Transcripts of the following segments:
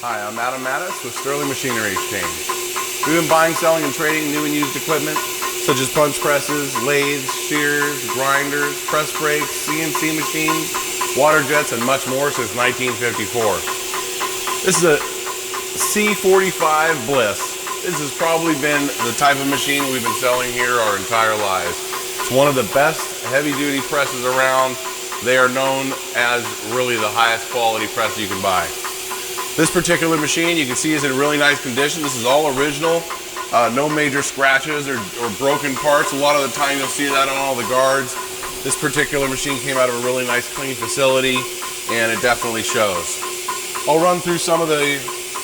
Hi, I'm Adam Mattis with Sterling Machinery Exchange. We've been buying, selling, and trading new and used equipment such as punch presses, lathes, shears, grinders, press brakes, CNC machines, water jets, and much more since 1954. This is a C-45 Bliss. This has probably been the type of machine we've been selling here our entire lives. It's one of the best heavy-duty presses around. They are known as really the highest quality press you can buy. This particular machine, you can see, is in really nice condition. This is all original. No major scratches or broken parts. A lot of the time you'll see that on all the guards. This particular machine came out of a really nice clean facility, and it definitely shows. I'll run through some of the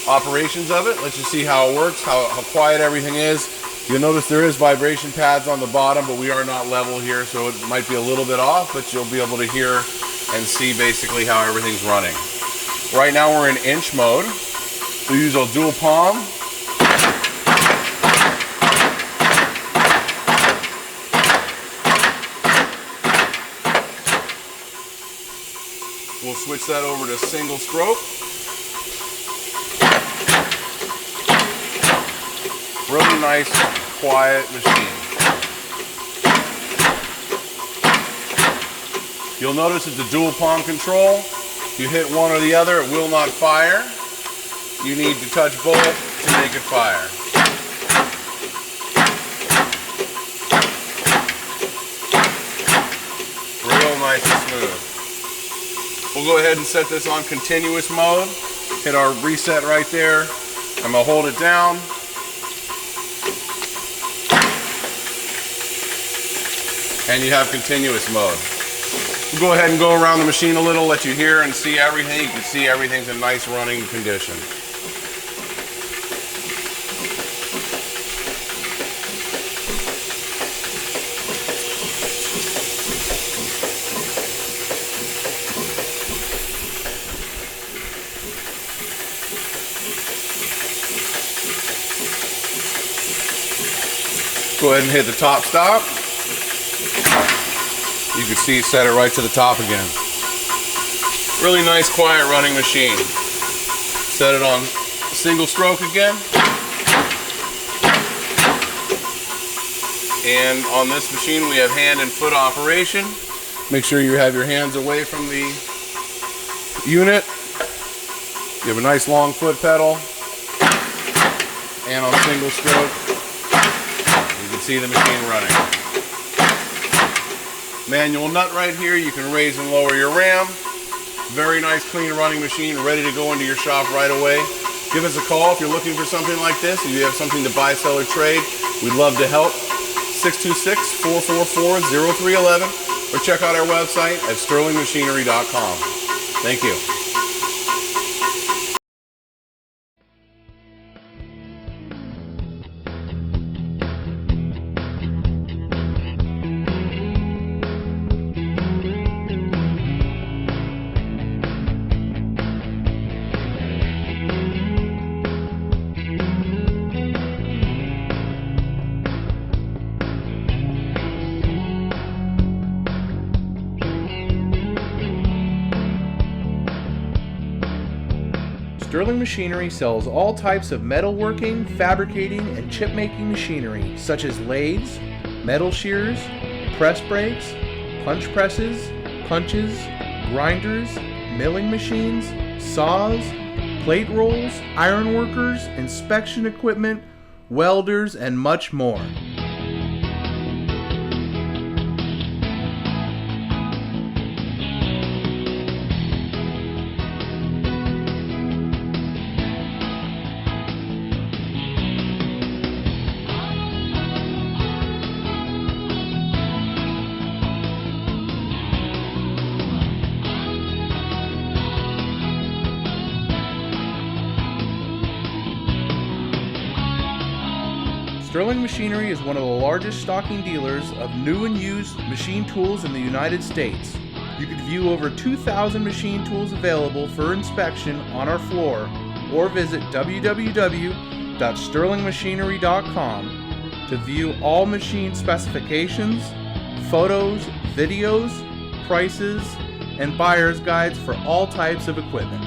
operations of it, let you see how it works, how quiet everything is. You'll notice there is vibration pads on the bottom, but we are not level here, so it might be a little bit off, but you'll be able to hear and see basically how everything's running. Right now we're in inch mode. We use a dual palm. We'll switch that over to single stroke. Really nice, quiet machine. You'll notice it's a dual palm control. If you hit one or the other, it will not fire. You need to touch both to make it fire. Real nice and smooth. We'll go ahead and set this on continuous mode. Hit our reset right there. I'm going to hold it down. And you have continuous mode. We'll go ahead and go around the machine a little, let you hear and see everything. You can see everything's in nice running condition. Go ahead and hit the top stop. You can see set it right to the top again. Really nice, quiet running machine. Set it on single stroke again. And on this machine we have hand and foot operation. Make sure you have your hands away from the unit. You have a nice long foot pedal. And on single stroke, you can see the machine running. Manual nut right here, you can raise and lower your ram. Very nice, clean running machine, ready to go into your shop right away. Give us a call if you're looking for something like this. If you have something to buy, sell, or trade, we'd love to help. 626-444-0311 or check out our website at sterlingmachinery.com. Thank you. Sterling Machinery sells all types of metalworking, fabricating, and chip-making machinery, such as lathes, metal shears, press brakes, punch presses, punches, grinders, milling machines, saws, plate rolls, iron workers, inspection equipment, welders, and much more. Sterling Machinery is one of the largest stocking dealers of new and used machine tools in the United States. You can view over 2,000 machine tools available for inspection on our floor or visit www.sterlingmachinery.com to view all machine specifications, photos, videos, prices, and buyer's guides for all types of equipment.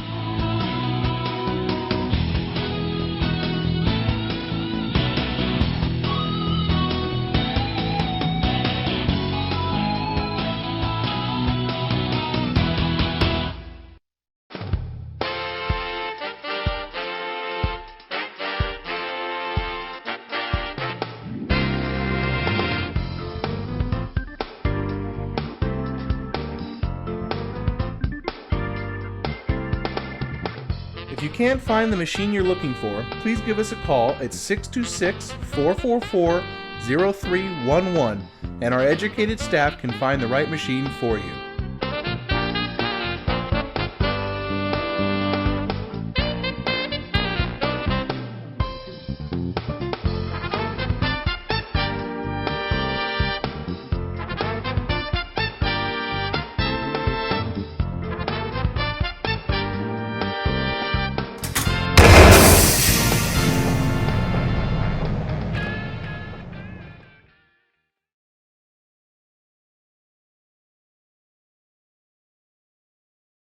can't find the machine you're looking for, please give us a call at 626-444-0311 and our educated staff can find the right machine for you.